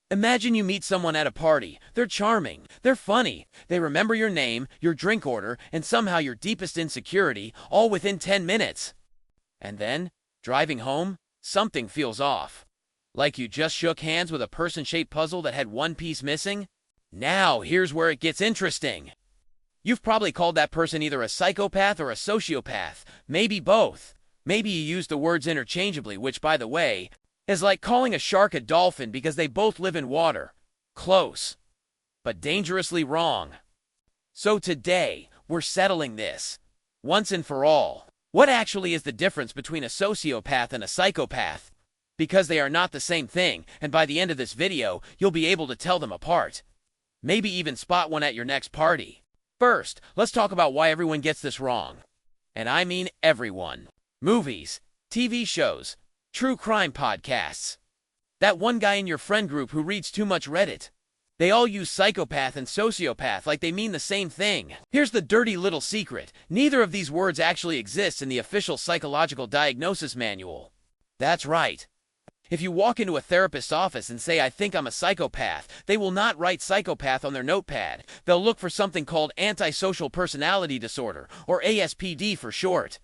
Imagine you meet someone at a party. They're charming, they're funny, they remember your name, your drink order, and somehow your deepest insecurity, all within 10 minutes. And then, driving home, something feels off. Like you just shook hands with a person-shaped puzzle that had one piece missing? Now, here's where it gets interesting. You've probably called that person either a psychopath or a sociopath, maybe both. Maybe you use the words interchangeably, which, by the way, is like calling a shark a dolphin because they both live in water. Close, but dangerously wrong. So today, we're settling this, once and for all. What actually is the difference between a sociopath and a psychopath? Because they are not the same thing, and by the end of this video, you'll be able to tell them apart. Maybe even spot one at your next party. First, let's talk about why everyone gets this wrong. And I mean everyone. Movies, TV shows, true crime podcasts. That one guy in your friend group who reads too much Reddit. They all use psychopath and sociopath like they mean the same thing. Here's the dirty little secret. Neither of these words actually exists in the official psychological diagnosis manual. That's right. If you walk into a therapist's office and say, "I think I'm a psychopath," they will not write psychopath on their notepad. They'll look for something called antisocial personality disorder, or ASPD for short.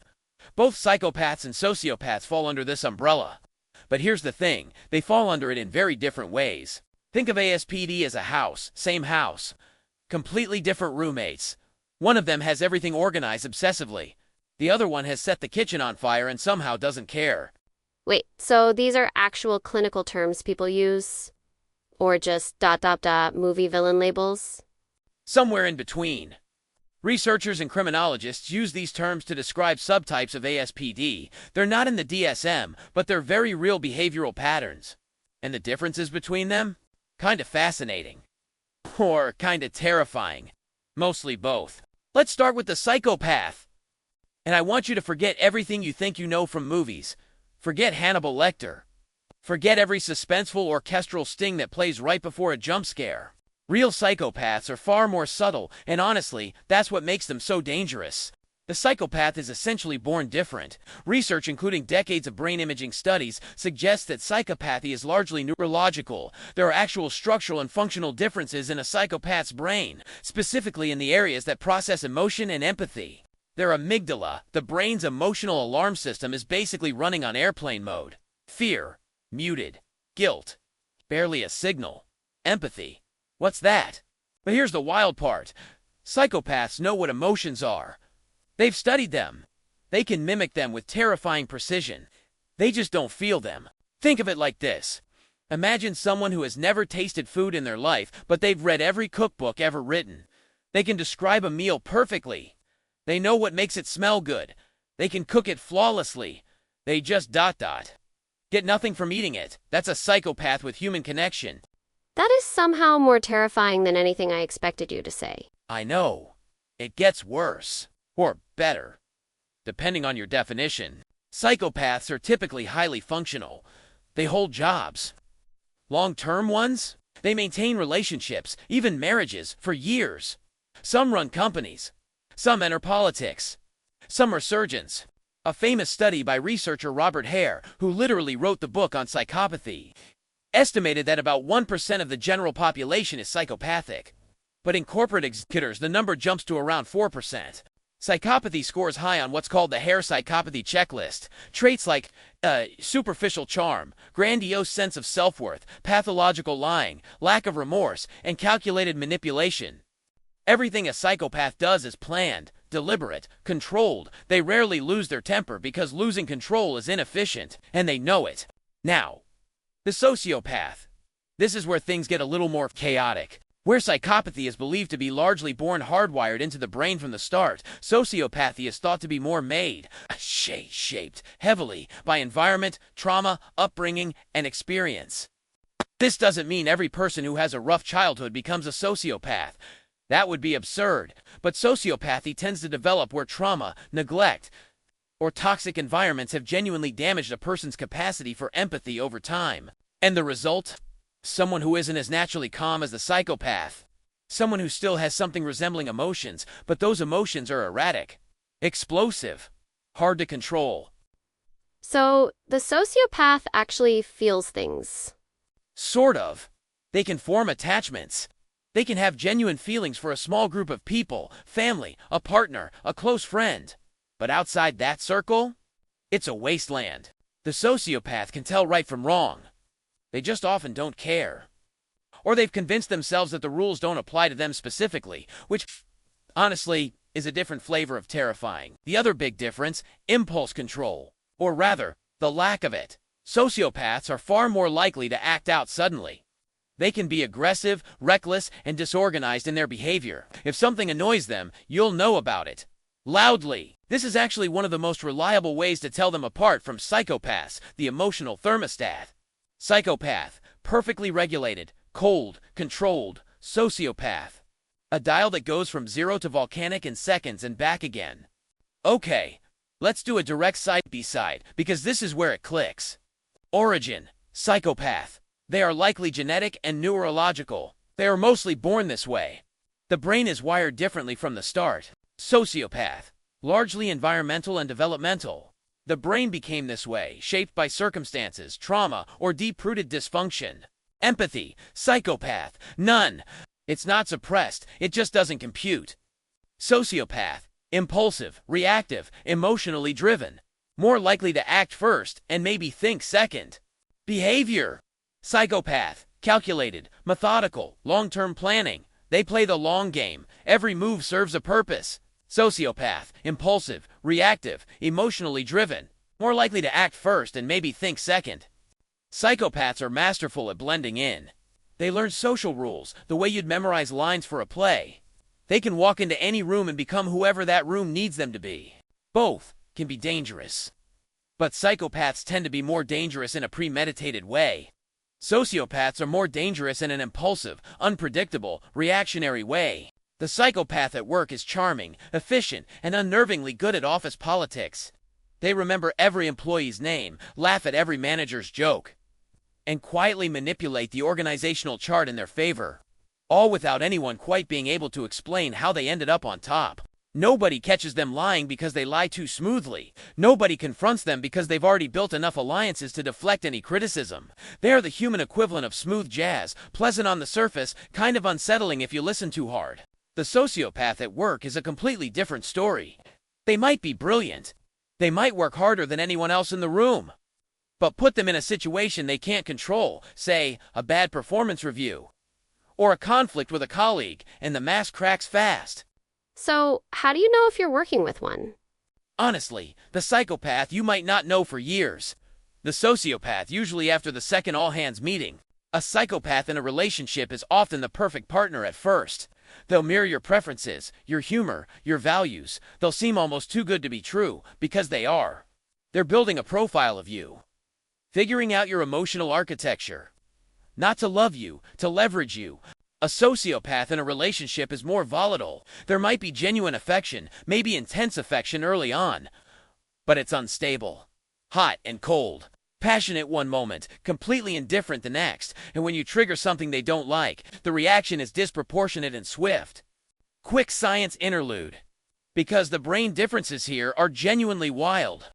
Both psychopaths and sociopaths fall under this umbrella. But here's the thing, they fall under it in very different ways. Think of ASPD as a house, same house, completely different roommates. One of them has everything organized obsessively. The other one has set the kitchen on fire and somehow doesn't care. Wait, so these are actual clinical terms people use? Or just ... movie villain labels? Somewhere in between. Researchers and criminologists use these terms to describe subtypes of ASPD. They're not in the DSM, but they're very real behavioral patterns. And the differences between them? Kinda fascinating. Or kinda terrifying. Mostly both. Let's start with the psychopath. And I want you to forget everything you think you know from movies. Forget Hannibal Lecter. Forget every suspenseful orchestral sting that plays right before a jump scare. Real psychopaths are far more subtle, and honestly, that's what makes them so dangerous. The psychopath is essentially born different. Research, including decades of brain imaging studies, suggests that psychopathy is largely neurological. There are actual structural and functional differences in a psychopath's brain, specifically in the areas that process emotion and empathy. Their amygdala, the brain's emotional alarm system, is basically running on airplane mode. Fear, muted. Guilt, barely a signal. Empathy, what's that? But here's the wild part. Psychopaths know what emotions are. They've studied them. They can mimic them with terrifying precision. They just don't feel them. Think of it like this. Imagine someone who has never tasted food in their life, but they've read every cookbook ever written. They can describe a meal perfectly. They know what makes it smell good. They can cook it flawlessly. They just ... get nothing from eating it. That's a psychopath with human connection. That is somehow more terrifying than anything I expected you to say. I know. It gets worse. Or better. Depending on your definition. Psychopaths are typically highly functional. They hold jobs. Long-term ones? They maintain relationships, even marriages, for years. Some run companies. Some enter politics. Some are surgeons. A famous study by researcher Robert Hare, who literally wrote the book on psychopathy, estimated that about 1% of the general population is psychopathic. But in corporate executives, the number jumps to around 4%. Psychopathy scores high on what's called the Hare psychopathy checklist. Traits like superficial charm, grandiose sense of self-worth, pathological lying, lack of remorse, and calculated manipulation. Everything a psychopath does is planned, deliberate, controlled. They rarely lose their temper because losing control is inefficient, and they know it. Now, the sociopath. This is where things get a little more chaotic. Where psychopathy is believed to be largely born hardwired into the brain from the start, sociopathy is thought to be more made, shaped heavily by environment, trauma, upbringing, and experience. This doesn't mean every person who has a rough childhood becomes a sociopath. That would be absurd, but sociopathy tends to develop where trauma, neglect, or toxic environments have genuinely damaged a person's capacity for empathy over time. And the result? Someone who isn't as naturally calm as the psychopath. Someone who still has something resembling emotions, but those emotions are erratic, explosive, hard to control. So, the sociopath actually feels things. Sort of. They can form attachments. They can have genuine feelings for a small group of people, family, a partner, a close friend. But outside that circle, it's a wasteland. The sociopath can tell right from wrong. They just often don't care. Or they've convinced themselves that the rules don't apply to them specifically, which, honestly, is a different flavor of terrifying. The other big difference, impulse control. Or rather, the lack of it. Sociopaths are far more likely to act out suddenly. They can be aggressive, reckless, and disorganized in their behavior. If something annoys them, you'll know about it. Loudly. This is actually one of the most reliable ways to tell them apart from psychopaths, the emotional thermostat. Psychopath, perfectly regulated, cold, controlled, sociopath. A dial that goes from 0 to volcanic in seconds and back again. Okay, let's do a direct side B-side, because this is where it clicks. Origin, psychopath. They are likely genetic and neurological. They are mostly born this way. The brain is wired differently from the start. Sociopath, largely environmental and developmental. The brain became this way, shaped by circumstances, trauma, or deep-rooted dysfunction. Empathy, psychopath, none. It's not suppressed, it just doesn't compute. Sociopath, impulsive, reactive, emotionally driven. More likely to act first and maybe think second. Behavior. Psychopath, calculated, methodical, long-term planning. They play the long game. Every move serves a purpose. Sociopath, impulsive, reactive, emotionally driven. More likely to act first and maybe think second. Psychopaths are masterful at blending in. They learn social rules, the way you'd memorize lines for a play. They can walk into any room and become whoever that room needs them to be. Both can be dangerous. But psychopaths tend to be more dangerous in a premeditated way. Sociopaths are more dangerous in an impulsive, unpredictable, reactionary way. The psychopath at work is charming, efficient, and unnervingly good at office politics. They remember every employee's name, laugh at every manager's joke, and quietly manipulate the organizational chart in their favor, all without anyone quite being able to explain how they ended up on top. Nobody catches them lying because they lie too smoothly. Nobody confronts them because they've already built enough alliances to deflect any criticism. They are the human equivalent of smooth jazz, pleasant on the surface, kind of unsettling if you listen too hard. The sociopath at work is a completely different story. They might be brilliant. They might work harder than anyone else in the room. But put them in a situation they can't control, say, a bad performance review, or a conflict with a colleague, and the mask cracks fast. So, how do you know if you're working with one? Honestly, the psychopath you might not know for years. The sociopath usually after the second all-hands meeting. A psychopath in a relationship is often the perfect partner at first. They'll mirror your preferences, your humor, your values. They'll seem almost too good to be true, because they are. They're building a profile of you. Figuring out your emotional architecture. Not to love you, to leverage you. A sociopath in a relationship is more volatile. There might be genuine affection, maybe intense affection early on, but it's unstable. Hot and cold. Passionate one moment, completely indifferent the next, and when you trigger something they don't like, the reaction is disproportionate and swift. Quick science interlude. Because the brain differences here are genuinely wild.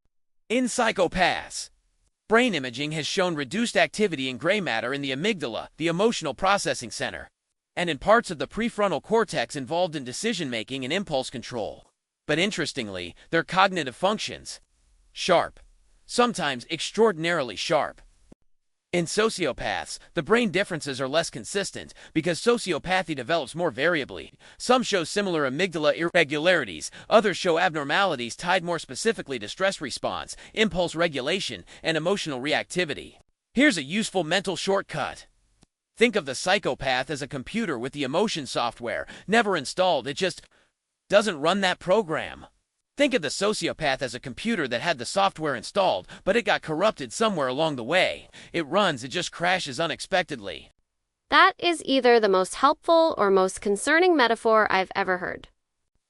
In psychopaths, brain imaging has shown reduced activity in gray matter in the amygdala, the emotional processing center, and in parts of the prefrontal cortex involved in decision-making and impulse control. But interestingly, their cognitive functions, sharp, sometimes extraordinarily sharp. In sociopaths, the brain differences are less consistent because sociopathy develops more variably. Some show similar amygdala irregularities, others show abnormalities tied more specifically to stress response, impulse regulation, and emotional reactivity. Here's a useful mental shortcut. Think of the psychopath as a computer with the emotion software never installed. It just doesn't run that program. Think of the sociopath as a computer that had the software installed, but it got corrupted somewhere along the way. It runs, it just crashes unexpectedly. That is either the most helpful or most concerning metaphor I've ever heard.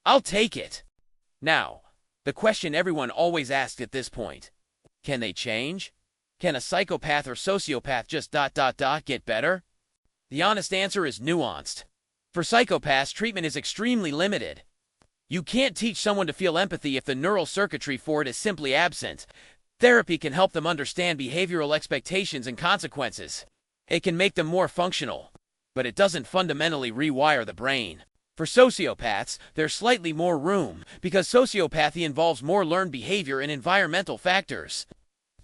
I'll take it. Now, the question everyone always asks at this point. Can they change? Can a psychopath or sociopath just ... get better? The honest answer is nuanced. For psychopaths, treatment is extremely limited. You can't teach someone to feel empathy if the neural circuitry for it is simply absent. Therapy can help them understand behavioral expectations and consequences. It can make them more functional. but it doesn't fundamentally rewire the brain. For sociopaths, there's slightly more room, because sociopathy involves more learned behavior and environmental factors.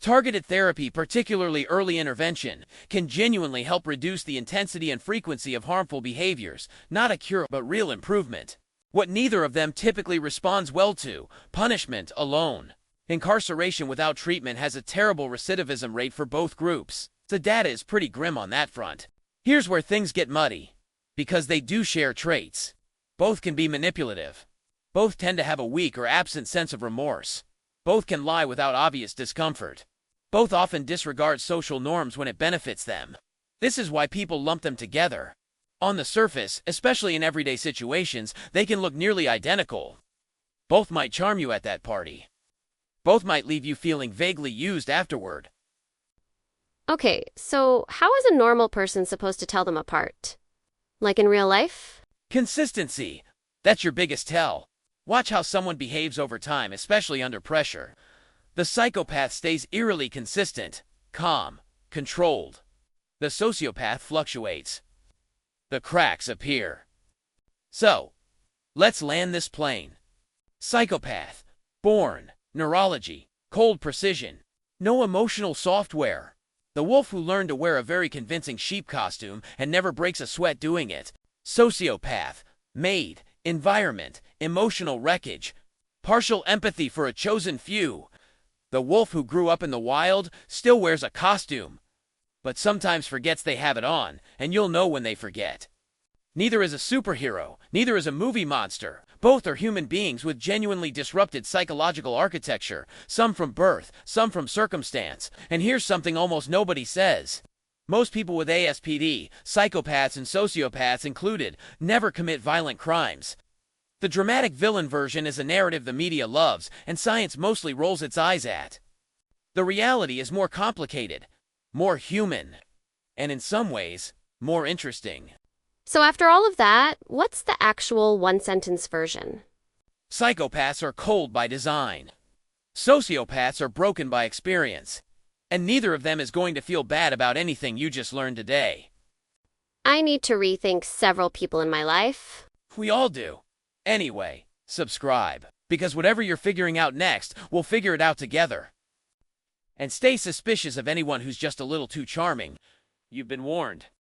Targeted therapy, particularly early intervention, can genuinely help reduce the intensity and frequency of harmful behaviors, not a cure but real improvement. What neither of them typically responds well to: punishment alone. Incarceration without treatment has a terrible recidivism rate for both groups. The data is pretty grim on that front. Here's where things get muddy, because they do share traits. Both can be manipulative. Both tend to have a weak or absent sense of remorse. Both can lie without obvious discomfort. Both often disregard social norms when it benefits them. This is why people lump them together. On the surface, especially in everyday situations, they can look nearly identical. Both might charm you at that party. Both might leave you feeling vaguely used afterward. Okay, so how is a normal person supposed to tell them apart? Like in real life? Consistency. That's your biggest tell. Watch how someone behaves over time, especially under pressure. The psychopath stays eerily consistent, calm, controlled. The sociopath fluctuates. The cracks appear. So, let's land this plane. Psychopath. Born. Neurology. Cold precision. No emotional software. The wolf who learned to wear a very convincing sheep costume and never breaks a sweat doing it. Sociopath. Made. Environment. Emotional wreckage. Partial empathy for a chosen few. The wolf who grew up in the wild still wears a costume, but sometimes forgets they have it on, and you'll know when they forget. Neither is a superhero, neither is a movie monster. Both are human beings with genuinely disrupted psychological architecture, some from birth, some from circumstance. And here's something almost nobody says. Most people with ASPD, psychopaths and sociopaths included, never commit violent crimes. The dramatic villain version is a narrative the media loves, and science mostly rolls its eyes at. The reality is more complicated, more human, and in some ways, more interesting. So after all of that, what's the actual one-sentence version? Psychopaths are cold by design. Sociopaths are broken by experience. And neither of them is going to feel bad about anything you just learned today. I need to rethink several people in my life. We all do. Anyway, subscribe, because whatever you're figuring out next, we'll figure it out together. And stay suspicious of anyone who's just a little too charming. You've been warned.